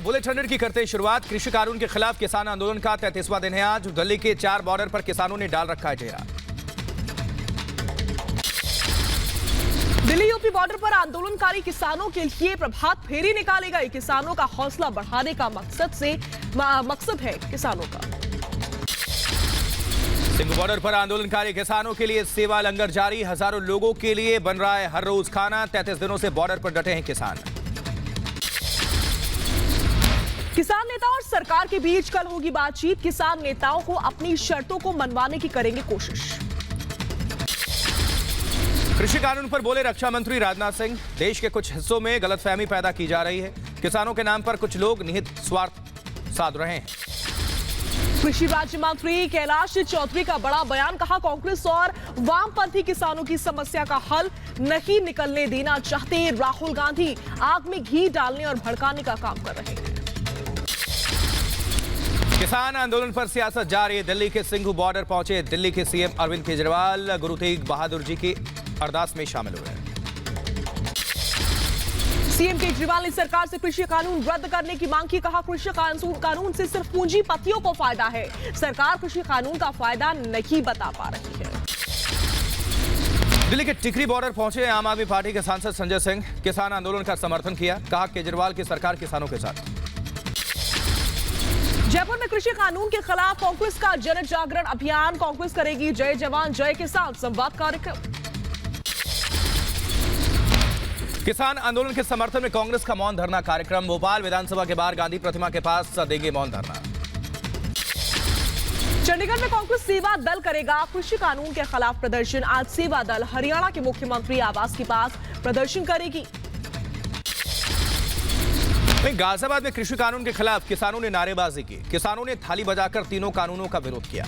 Bullet trend की करते शुरुआत। कृषि कानून के खिलाफ किसान आंदोलन का 33वां दिन है आज। दिल्ली के 4 बॉर्डर पर किसानों ने डाल रखा है डेरा। दिल्ली यूपी बॉर्डर पर आंदोलनकारी किसानों के लिए प्रभात फेरी निकाली गई। किसानों का हौसला बढ़ाने का मकसद है किसानों का। सिंघू बॉर्डर पर आंदोलनकारी किसानों के लिए सेवा लंगर जारी। हजारों लोगों के लिए बन रहा है हर रोज खाना। 33 दिनों से बॉर्डर पर डटे हैं किसान। किसान नेता और सरकार के बीच कल होगी बातचीत। किसान नेताओं को अपनी शर्तों को मनवाने की करेंगे कोशिश। कृषि कानून पर बोले रक्षा मंत्री राजनाथ सिंह। देश के कुछ हिस्सों में गलतफहमी पैदा की जा रही है। किसानों के नाम पर कुछ लोग निहित स्वार्थ साध रहे हैं। कृषि राज्य मंत्री कैलाश चौधरी का बड़ा बयान। कहा, कांग्रेस और वामपंथी किसानों की समस्या का हल नहीं निकलने देना चाहते राहुल गांधी। आग में घी डालने और भड़काने का काम कर रहे हैं। किसान आंदोलन पर सियासत जारी। दिल्ली के सिंघू बॉर्डर पहुंचे दिल्ली के सीएम अरविंद केजरीवाल। गुरु तेग बहादुर जी की अरदास में शामिल हुए। सीएम केजरीवाल ने सरकार से कृषि कानून रद्द करने की मांग की। कहा, कृषि कानून से सिर्फ पूंजीपतियों को फायदा है। सरकार कृषि कानून का फायदा नहीं बता पा रही है। दिल्ली के टिकरी बॉर्डर पहुंचे आम आदमी पार्टी के सांसद संजय सिंह। किसान आंदोलन का समर्थन किया। कहा, केजरीवाल की सरकार किसानों के साथ। जयपुर में कृषि कानून के खिलाफ कांग्रेस का जन जागरण अभियान। कांग्रेस करेगी जय जवान जय किसान संवाद कार्यक्रम। किसान आंदोलन के समर्थन में कांग्रेस का मौन धरना कार्यक्रम। भोपाल विधानसभा के बाहर गांधी प्रतिमा के पास देंगे मौन धरना। चंडीगढ़ में कांग्रेस सेवा दल करेगा कृषि कानून के खिलाफ प्रदर्शन। आज सेवा दल हरियाणा के मुख्यमंत्री आवास के पास प्रदर्शन करेगी। गाजियाबाद में कृषि कानून के खिलाफ किसानों ने नारेबाजी की। किसानों ने थाली बजाकर तीनों कानूनों का विरोध किया।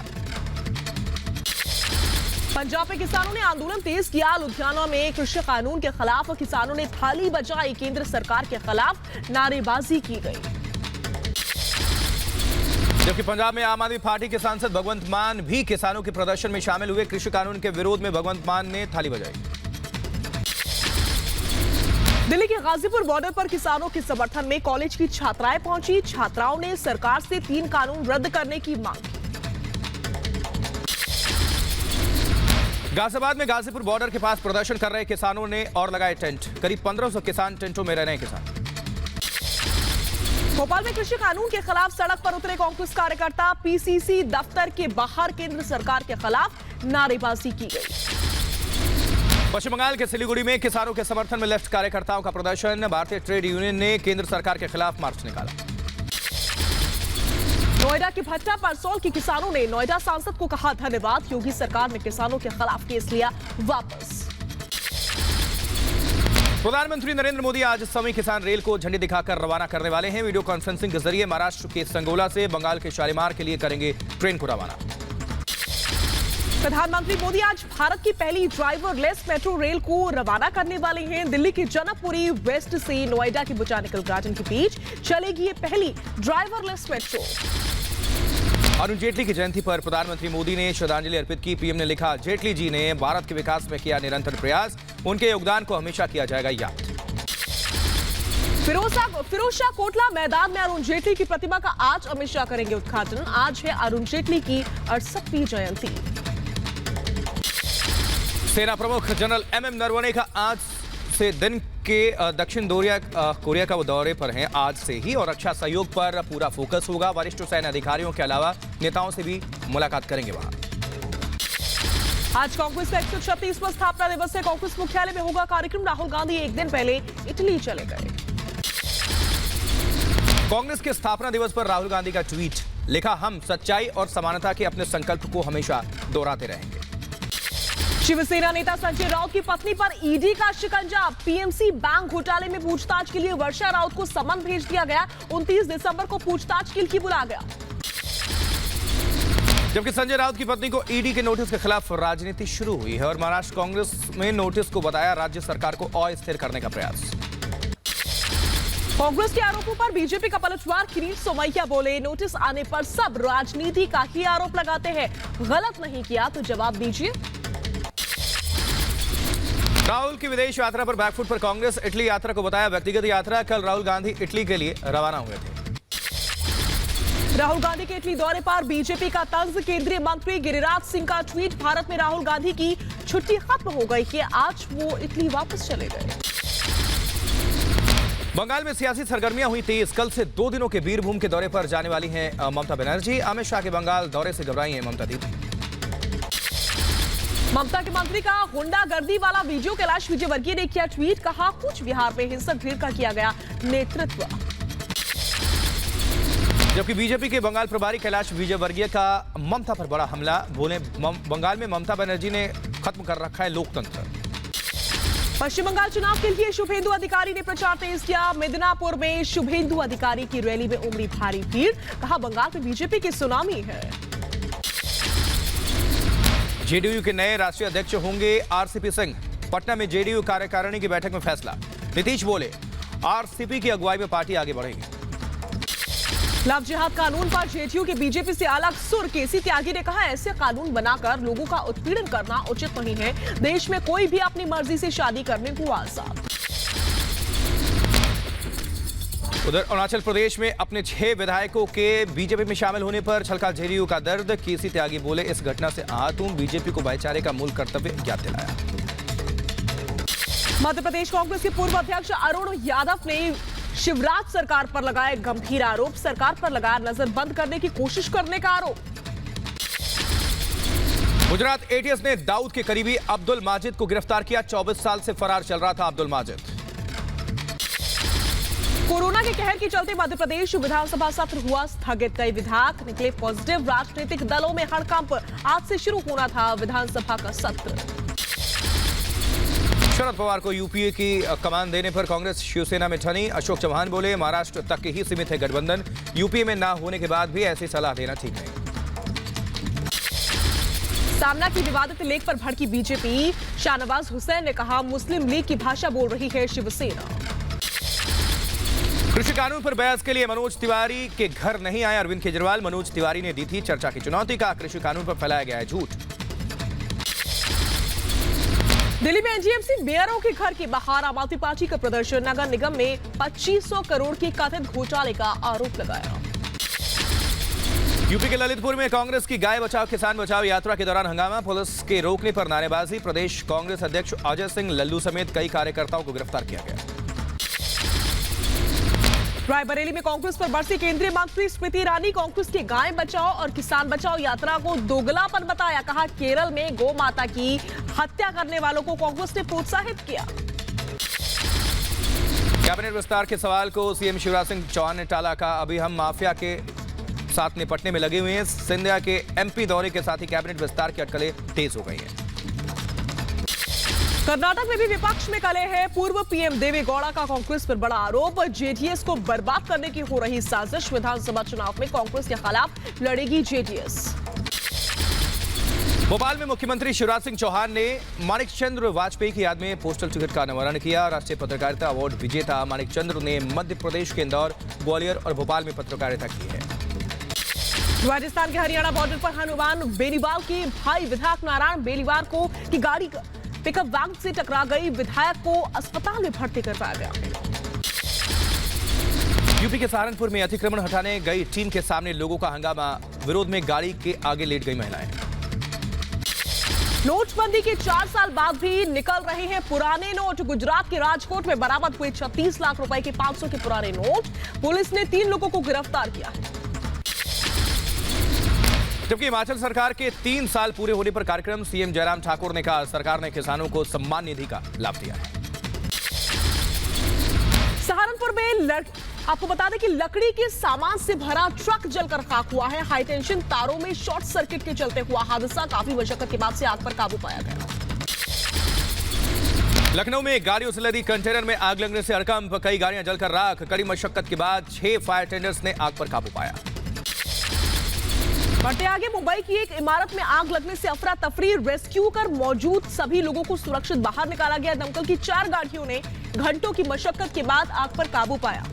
पंजाब में किसानों ने आंदोलन तेज किया। लुधियाना में कृषि कानून के खिलाफ किसानों ने थाली बजाई। केंद्र सरकार के खिलाफ नारेबाजी की गई। जबकि पंजाब में आम आदमी पार्टी के सांसद भगवंत मान भी किसानों के प्रदर्शन में शामिल हुए। कृषि कानून के विरोध में भगवंत मान ने थाली बजाई। दिल्ली के गाजीपुर बॉर्डर पर किसानों के समर्थन में कॉलेज की छात्राएं पहुंची। छात्राओं ने सरकार से 3 कानून रद्द करने की मांग की। गाजियाबाद में गाजीपुर बॉर्डर के पास प्रदर्शन कर रहे किसानों ने और लगाए टेंट। करीब 1500 किसान टेंटों में रह रहे हैं किसान। भोपाल में कृषि कानून के खिलाफ सड़क पर उतरे कांग्रेस कार्यकर्ता। पीसीसी दफ्तर के बाहर केंद्र सरकार के खिलाफ नारेबाजी की गई। पश्चिम बंगाल के सिलीगुड़ी में किसानों के समर्थन में लेफ्ट कार्यकर्ताओं का प्रदर्शन। भारतीय ट्रेड यूनियन ने केंद्र सरकार के खिलाफ मार्च निकाला। नोएडा के भट्टा परसौल के किसानों ने नोएडा सांसद को कहा धन्यवाद। योगी सरकार ने किसानों के खिलाफ केस लिया वापस। प्रधानमंत्री नरेंद्र मोदी आज असमी किसान रेल को झंडी दिखाकर रवाना करने वाले हैं। वीडियो कॉन्फ्रेंसिंग के जरिए महाराष्ट्र के संगोला से बंगाल के शालीमार के लिए करेंगे ट्रेन को रवाना। प्रधानमंत्री मोदी आज भारत की पहली ड्राइवरलेस मेट्रो रेल को रवाना करने वाले हैं। दिल्ली की जनकपुरी वेस्ट से नोएडा के बोटानिकल गार्डन के बीच चलेगी ये पहली ड्राइवरलेस मेट्रो। अरुण जेटली की जयंती पर प्रधानमंत्री मोदी ने श्रद्धांजलि अर्पित की। पीएम ने लिखा, जेटली जी ने भारत के विकास में किया निरंतर प्रयास। उनके योगदान को हमेशा किया जाएगा याद। फिरोजशाह कोटला मैदान में अरुण जेटली की प्रतिमा का आज अमित शाह करेंगे उद्घाटन। आज है अरुण जेटली की 68वीं जयंती। सेना प्रमुख जनरल एमएम नरवणे का आज से दिन के दक्षिण कोरिया का वो दौरे पर हैं आज से ही, और रक्षा सहयोग पर पूरा फोकस होगा। वरिष्ठ सैन्य अधिकारियों के अलावा नेताओं से भी मुलाकात करेंगे वहां। आज कांग्रेस का 136वां स्थापना दिवस है। कांग्रेस मुख्यालय में होगा कार्यक्रम। राहुल गांधी एक दिन पहले इटली चले गए। कांग्रेस के स्थापना दिवस पर राहुल गांधी का ट्वीट। लिखा, हम सच्चाई और समानता के अपने संकल्प को हमेशा दोहराते रहेंगे। शिवसेना नेता संजय राउत की पत्नी पर ईडी का शिकंजा। पीएमसी बैंक घोटाले में पूछताछ के लिए वर्षा राउत को समन भेज दिया गया। 29 दिसंबर को पूछताछ के लिए बुलाया गया। जबकि संजय राउत की पत्नी को ईडी के नोटिस के खिलाफ राजनीति शुरू हुई है और महाराष्ट्र कांग्रेस में नोटिस को बताया राज्य सरकार को अस्थिर करने का प्रयास। कांग्रेस के आरोपों पर बीजेपी का पलटवार। किरीट सोमैया बोले, नोटिस आने पर सब राजनीति का ही आरोप लगाते हैं। गलत नहीं किया तो जवाब दीजिए। राहुल की विदेश यात्रा पर बैकफुट पर कांग्रेस। इटली यात्रा को बताया व्यक्तिगत यात्रा। कल राहुल गांधी इटली के लिए रवाना हुए थे। राहुल गांधी के इटली दौरे पर बीजेपी का तंज। केंद्रीय मंत्री गिरिराज सिंह का ट्वीट, भारत में राहुल गांधी की छुट्टी खत्म हो गई है, आज वो इटली वापस चले गए। बंगाल में सियासी सरगर्मियां हुई तेज। कल से 2 दिनों के बीरभूम के दौरे पर जाने वाली हैं ममता बनर्जी। अमित शाह के बंगाल दौरे से घबराई हैं ममता दीदी। ममता के मंत्री का गुंडागर्दी वाला वीडियो कैलाश विजयवर्गीय ने किया ट्वीट, कहा कूच बिहार में हिंसक भीड़ का किया गया नेतृत्व। जबकि बीजेपी के बंगाल प्रभारी कैलाश विजयवर्गीय का ममता पर बड़ा हमला, बोले बंगाल में ममता बनर्जी ने खत्म कर रखा है लोकतंत्र। पश्चिम बंगाल चुनाव के लिए शुभेंदु अधिकारी ने प्रचार तेज किया। मिदनापुर में शुभेंदु अधिकारी की रैली में उमड़ी भारी भीड़, कहा बंगाल में बीजेपी की सुनामी है। जेडीयू के नए राष्ट्रीय अध्यक्ष होंगे आरसीपी सिंह। पटना में जेडीयू कार्यकारिणी की बैठक में फैसला। नीतीश बोले आरसीपी की अगुवाई में पार्टी आगे बढ़ेगी। लव जिहाद कानून पर जेडीयू के बीजेपी से अलग सुर। केसी त्यागी ने कहा ऐसे कानून बनाकर लोगों का उत्पीड़न करना उचित नहीं है। देश में कोई भी अपनी मर्जी से शादी करने को आजाद। उधर अरुणाचल प्रदेश में अपने 6 विधायकों के बीजेपी में शामिल होने पर छलका जेडीयू का दर्द। केसी त्यागी बोले इस घटना से आहत हूं, बीजेपी को भाईचारे का मूल कर्तव्य याद दिलाया। मध्य प्रदेश कांग्रेस के पूर्व अध्यक्ष अरुण यादव ने शिवराज सरकार पर लगाए गंभीर आरोप। सरकार पर लगाया नजरबंद करने की कोशिश करने का आरोप। गुजरात एटीएस ने दाऊद के करीबी अब्दुल माजिद को गिरफ्तार किया। 24 साल से फरार चल रहा था अब्दुल माजिद। कोरोना के कहर के चलते मध्य प्रदेश विधानसभा सत्र हुआ स्थगित। कई विधायक निकले पॉजिटिव। राजनीतिक दलों में हड़कंप। आज से शुरू होना था विधानसभा का सत्र। शरद पवार को यूपीए की कमान देने पर कांग्रेस शिवसेना में ठनी। अशोक चौहान बोले महाराष्ट्र तक ही सीमित है गठबंधन, यूपीए में ना होने के बाद भी ऐसी सलाह देना ठीक नहीं। सामना की विवादित लेख पर भड़की बीजेपी। शाहनवाज हुसैन ने कहा मुस्लिम लीग की भाषा बोल रही है शिवसेना। कृषि कानून पर बहस के लिए मनोज तिवारी के घर नहीं आए अरविंद केजरीवाल। मनोज तिवारी ने दी थी चर्चा की चुनौती, का कृषि कानून पर फैलाया गया है झूठ। दिल्ली में एनजीएमसी मेयरों के घर के बाहर आम आदमी पार्टी का प्रदर्शन। नगर निगम में 2500 करोड़ की कथित घोटाले का आरोप लगाया। यूपी के ललितपुर में कांग्रेस की गाय बचाओ किसान बचाओ यात्रा के दौरान हंगामा। पुलिस के रोकने पर नारेबाजी। प्रदेश कांग्रेस अध्यक्ष अजय सिंह लल्लू समेत कई कार्यकर्ताओं को गिरफ्तार किया गया। रायबरेली में कांग्रेस पर बरसी केंद्रीय मंत्री स्मृति ईरानी। कांग्रेस की गाय बचाओ और किसान बचाओ यात्रा को दोगलापन बताया। कहा केरल में गौ माता की हत्या करने वालों को कांग्रेस ने प्रोत्साहित किया। कैबिनेट विस्तार के सवाल को सीएम शिवराज सिंह चौहान ने टाला। का अभी हम माफिया के साथ निपटने में लगे हुए हैं। सिंधिया के एमपी दौरे के साथ ही कैबिनेट विस्तार की अटकलें तेज हो गई हैं। कर्नाटक में भी विपक्ष में कले हैं। पूर्व पीएम देवेगौड़ा का कांग्रेस पर बड़ा आरोप। जेडीएस को बर्बाद करने की हो रही साजिश। विधानसभा चुनाव में कांग्रेस के खिलाफ लड़ेगी जेडीएस। भोपाल में मुख्यमंत्री शिवराज सिंह चौहान ने मानिक चंद्र वाजपेयी की याद में पोस्टल टिकट का अनावरण किया। राष्ट्रीय पत्रकारिता अवार्ड विजेता मानिक चंद्र ने मध्य प्रदेश के इंदौर, ग्वालियर और भोपाल में पत्रकारिता की है। राजस्थान के हरियाणा बॉर्डर पर हनुमान बेनीवाल के भाई विधायक नारायण बेनीवाल को की गाड़ी पिकअप वैन से टकरा गई। विधायक को अस्पताल में भर्ती करवाया गया। यूपी के सहारनपुर में अतिक्रमण हटाने गई टीम के सामने लोगों का हंगामा। विरोध में गाड़ी के आगे लेट गई महिलाएं। नोटबंदी के 4 साल बाद भी निकल रहे हैं पुराने नोट। गुजरात के राजकोट में बरामद हुए 36 लाख रुपए के 500 के पुराने नोट। पुलिस ने 3 लोगों को गिरफ्तार किया है। जबकि हिमाचल सरकार के 3 साल पूरे होने पर कार्यक्रम। सीएम जयराम ठाकुर ने कहा सरकार ने किसानों को सम्मान निधि का लाभ दिया है। सहारनपुर में आपको बता दें कि लकड़ी के सामान से भरा ट्रक जलकर खाक हुआ है। हाईटेंशन तारों में शॉर्ट सर्किट के चलते हुआ हादसा। काफी मशक्कत के बाद से आग पर काबू पाया गया। लखनऊ में गाड़ियों से लदी कंटेनर में आग लगने से हड़कंप। कई गाड़ियां जलकर राख। कड़ी मशक्कत के बाद 6 फायर टेंडर्स ने आग पर काबू पाया। बढ़ते आगे, मुंबई की एक इमारत में आग लगने से अफरा तफरी। रेस्क्यू कर मौजूद सभी लोगों को सुरक्षित बाहर निकाला गया। दमकल की 4 गाड़ियों ने घंटों की मशक्कत के बाद आग पर काबू पाया।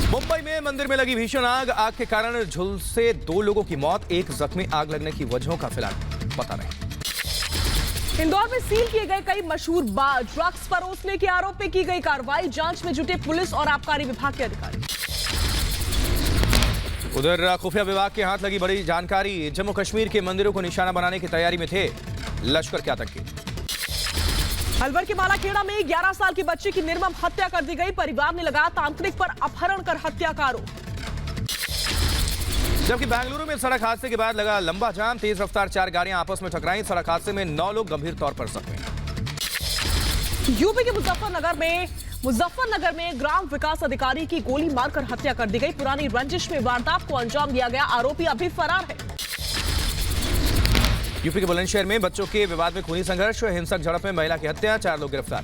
मुंबई में मंदिर में लगी भीषण आग। आग के कारण झुलसे 2 लोगों की मौत। एक जख्मी। आग लगने की वजहों का फिलहाल पता नहीं। इंदौर में सील किए गए कई मशहूर बार। ड्रग्स परोसने के आरोप में की गई कार्रवाई। जांच में जुटे पुलिस और आबकारी विभाग के अधिकारी। उधर खुफिया विभाग के हाथ लगी बड़ी जानकारी। जम्मू कश्मीर के मंदिरों को निशाना बनाने की तैयारी में थे लश्कर के आतंकी। अलवर के मालाखेड़ा में 11 साल की बच्ची की निर्मम हत्या कर दी गई। परिवार ने लगाया तांत्रिक पर अपहरण कर हत्या का आरोप। जबकि बेंगलुरु में सड़क हादसे के बाद लगा लंबा जाम। तेज रफ्तार 4 गाड़ियां आपस में टकराई। सड़क हादसे में 9 लोग गंभीर तौर पर जख्मी। यूपी के मुजफ्फरनगर में ग्राम विकास अधिकारी की गोली मारकर हत्या कर दी गई। पुरानी रंजिश में वारदात को अंजाम दिया गया। आरोपी अभी फरार है। यूपी के बुलंदशहर में बच्चों के विवाद में खूनी संघर्ष, हिंसक झड़प में महिला की हत्या, 4 लोग गिरफ्तार।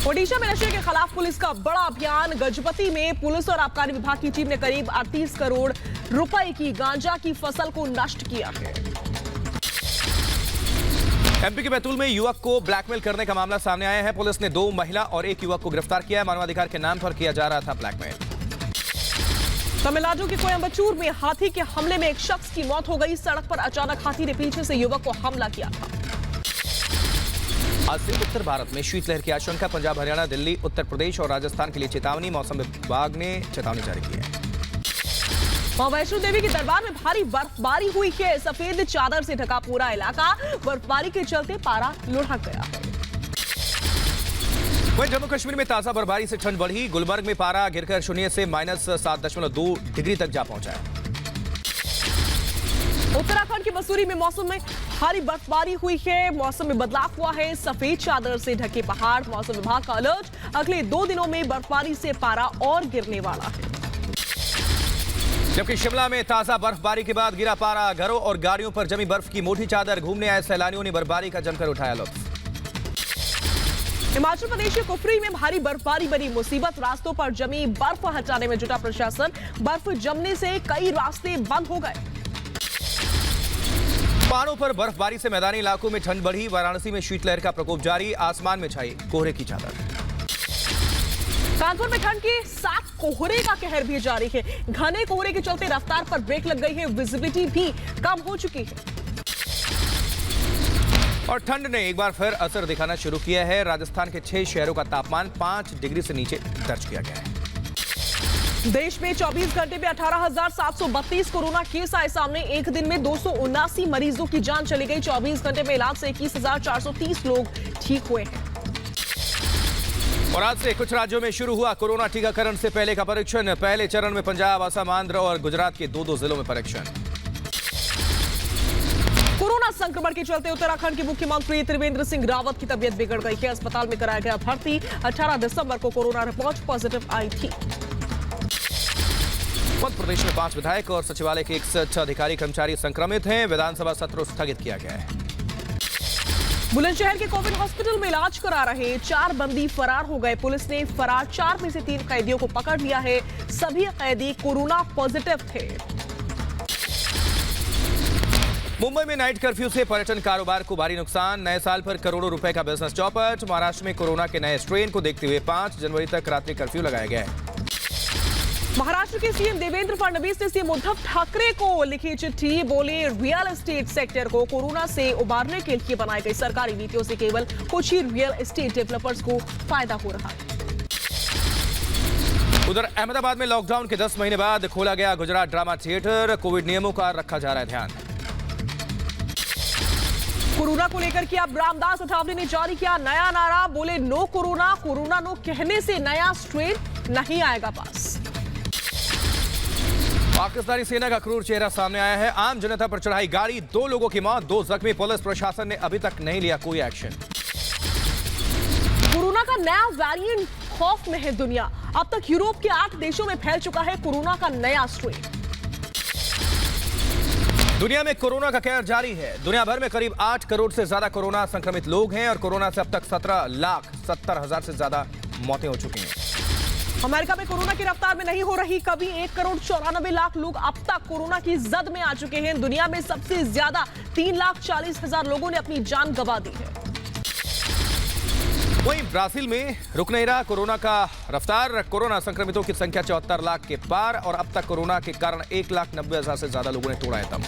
ओडिशा में नशे के खिलाफ पुलिस का बड़ा अभियान। गजपति में पुलिस और आबकारी विभाग की टीम ने करीब 38 करोड़ रुपए की गांजा की फसल को नष्ट किया है। एमपी के बैतूल में युवक को ब्लैकमेल करने का मामला सामने आया है। पुलिस ने 2 महिला और 1 युवक को गिरफ्तार किया है। मानवाधिकार के नाम पर किया जा रहा था ब्लैकमेल। तमिलनाडु के कोयम्बटूर में हाथी के हमले में एक शख्स की मौत हो गई। सड़क पर अचानक हाथी ने पीछे से युवक को हमला किया था। आज से उत्तर भारत में शीतलहर की आशंका। पंजाब, हरियाणा, दिल्ली, उत्तर प्रदेश और राजस्थान के लिए चेतावनी। मौसम विभाग ने चेतावनी जारी की है। मां वैष्णो देवी के दरबार में भारी बर्फबारी हुई है। सफेद चादर से ढका पूरा इलाका। बर्फबारी के चलते पारा लुढ़क गया है। वहीं जम्मू कश्मीर में ताजा बर्फबारी से ठंड बढ़ी। गुलबर्ग में पारा गिरकर शून्य से -7.2 डिग्री तक जा पहुंचा है। उत्तराखंड के मसूरी में मौसम में भारी बर्फबारी हुई है। मौसम में बदलाव हुआ है। सफेद चादर से ढके पहाड़। मौसम विभाग का अलर्ट। अगले 2 दिनों में बर्फबारी से पारा और गिरने वाला है। जबकि शिमला में ताजा बर्फबारी के बाद गिरा पारा। घरों और गाड़ियों पर जमी बर्फ की मोटी चादर। घूमने आए सैलानियों ने बर्फबारी का जमकर उठाया लुत्फ। हिमाचल प्रदेश के कुफरी में भारी बर्फबारी बनी मुसीबत। रास्तों पर जमी बर्फ हटाने में जुटा प्रशासन। बर्फ जमने से कई रास्ते बंद हो गए। पहाड़ों पर बर्फबारी से मैदानी इलाकों में ठंड बढ़ी। वाराणसी में शीतलहर का प्रकोप जारी। आसमान में छाई कोहरे की चादर। कानपुर में ठंड के साथ कोहरे का कहर भी जारी है। घने कोहरे के चलते रफ्तार पर ब्रेक लग गई है। विजिबिलिटी भी कम हो चुकी है। और ठंड ने एक बार फिर असर दिखाना शुरू किया है। राजस्थान के 6 शहरों का तापमान 5 डिग्री से नीचे दर्ज किया गया है। देश में 24 घंटे में 18,732 कोरोना केस आए सामने। एक दिन में 279 मरीजों की जान चली गई। 24 घंटे में इलाज से 21,430 लोग ठीक हुए हैं। और आज से कुछ राज्यों में शुरू हुआ कोरोना टीकाकरण से पहले का परीक्षण। पहले चरण में पंजाब, असम, आंध्र और गुजरात के 2-2 जिलों में परीक्षण। कोरोना संक्रमण के चलते उत्तराखंड के मुख्यमंत्री त्रिवेंद्र सिंह रावत की तबीयत बिगड़ गई है। अस्पताल में कराया गया भर्ती। 18 दिसंबर को कोरोना रिपोर्ट पॉजिटिव आई थी। मध्य प्रदेश में 5 विधायक और सचिवालय के 61 अधिकारी कर्मचारी संक्रमित हैं। विधानसभा सत्र स्थगित किया गया है। बुलंदशहर के कोविड हॉस्पिटल में इलाज करा रहे 4 बंदी फरार हो गए। पुलिस ने फरार 4 में से 3 कैदियों को पकड़ लिया है। सभी कैदी कोरोना पॉजिटिव थे। मुंबई में नाइट कर्फ्यू से पर्यटन कारोबार को भारी नुकसान। नए साल पर करोड़ों रुपए का बिजनेस चौपट। महाराष्ट्र में कोरोना के नए स्ट्रेन को देखते हुए 5 जनवरी तक रात्रि कर्फ्यू लगाया गया है। महाराष्ट्र के सीएम देवेंद्र फडणवीस ने सीएम उद्धव ठाकरे को लिखी चिट्ठी। बोले रियल एस्टेट सेक्टर को कोरोना से उबारने के लिए बनाई गई सरकारी नीतियों से केवल कुछ ही रियल एस्टेट डेवलपर्स को फायदा हो रहा है। उधर अहमदाबाद में लॉकडाउन के 10 महीने बाद खोला गया गुजरात ड्रामा थिएटर। कोविड नियमों का रखा जा रहा है ध्यान। कोरोना को लेकर किया रामदास अठावले ने जारी किया नया नारा। बोले नो कोरोना, कोरोना नो कहने से नया स्ट्रेन नहीं आएगा पास। पाकिस्तानी सेना का क्रूर चेहरा सामने आया है। आम जनता पर चढ़ाई गाड़ी, 2 लोगों की मौत, 2 जख्मी। पुलिस प्रशासन ने अभी तक नहीं लिया कोई एक्शन। कोरोना का नया वेरिएंट खौफ में है दुनिया। अब तक यूरोप के 8 देशों में फैल चुका है कोरोना का नया स्ट्रेन। दुनिया में कोरोना का कहर जारी है। दुनिया भर में करीब 8 करोड़ से ज्यादा कोरोना संक्रमित लोग हैं और कोरोना से अब तक 17,70,000 से ज्यादा मौतें हो चुकी हैं। अमेरिका में कोरोना की रफ्तार में नहीं हो रही कभी। 1,94,00,000 लोग अब तक कोरोना की जद में आ चुके हैं। दुनिया में सबसे ज्यादा 3,40,000 लोगों ने अपनी जान गंवा दी है। वहीं ब्राजील में रुक नहीं रहा कोरोना का रफ्तार। कोरोना संक्रमितों की संख्या 74 लाख के पार और अब तक कोरोना के कारण 1,90,000 से ज्यादा लोगों ने तोड़ा है दम।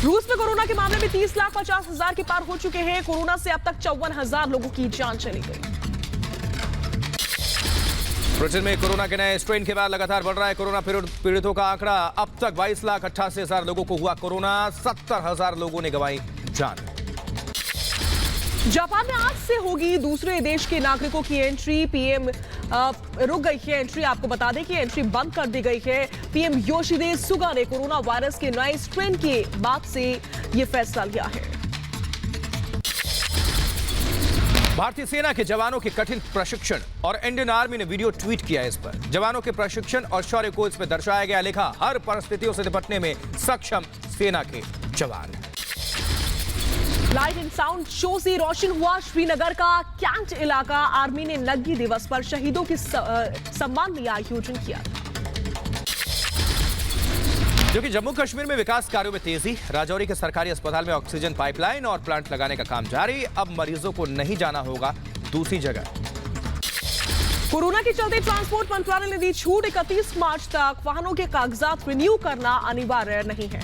रूस में कोरोना के मामले में 30,50,000 के पार हो चुके हैं। कोरोना से अब तक 54,000 लोगों की जान चली गई। ब्रिटेन में कोरोना के नए स्ट्रेन के बाद लगातार बढ़ रहा है कोरोना पीड़ितों का आंकड़ा। अब तक 22,88,000 लोगों को हुआ कोरोना, 70,000 लोगों ने गंवाई जान। जापान में आज से होगी दूसरे देश के नागरिकों की एंट्री। पीएम रुक गई है एंट्री। आपको बता दें कि एंट्री बंद कर दी गई है। पीएम योशिहिदे सुगा ने कोरोना वायरस के नए स्ट्रेन के बाद से यह फैसला लिया है। भारतीय सेना के जवानों के कठिन प्रशिक्षण और इंडियन आर्मी ने वीडियो ट्वीट किया है इस पर। जवानों के प्रशिक्षण और शौर्य को इस पर दर्शाया गया। लिखा, हर परिस्थितियों से निपटने में सक्षम सेना के जवान। लाइट एंड साउंड शो से रोशन हुआ श्रीनगर का कैंट इलाका। आर्मी ने नग्गी दिवस पर शहीदों के सम्मान में आयोजन किया। जो कि जम्मू कश्मीर में विकास कार्यों में तेजी। राजौरी के सरकारी अस्पताल में ऑक्सीजन पाइपलाइन और प्लांट लगाने का काम जारी। अब मरीजों को नहीं जाना होगा दूसरी जगह। कोरोना के चलते ट्रांसपोर्ट मंत्रालय ने दी छूट। 31 मार्च तक वाहनों के कागजात रिन्यू करना अनिवार्य नहीं है।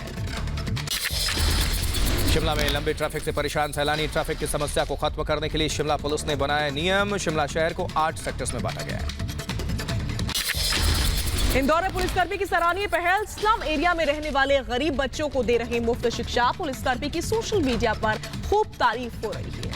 शिमला में लंबे ट्रैफिक से परेशान सैलानी। ट्रैफिक की समस्या को खत्म करने के लिए शिमला पुलिस ने बनाया नियम। शिमला शहर को 8 सेक्टर्स में बांटा गया है। इंदौर में पुलिसकर्मी की सराहनीय पहल। स्लम एरिया में रहने वाले गरीब बच्चों को दे रहे मुफ्त शिक्षा। पुलिसकर्मी की सोशल मीडिया पर खूब तारीफ हो रही है।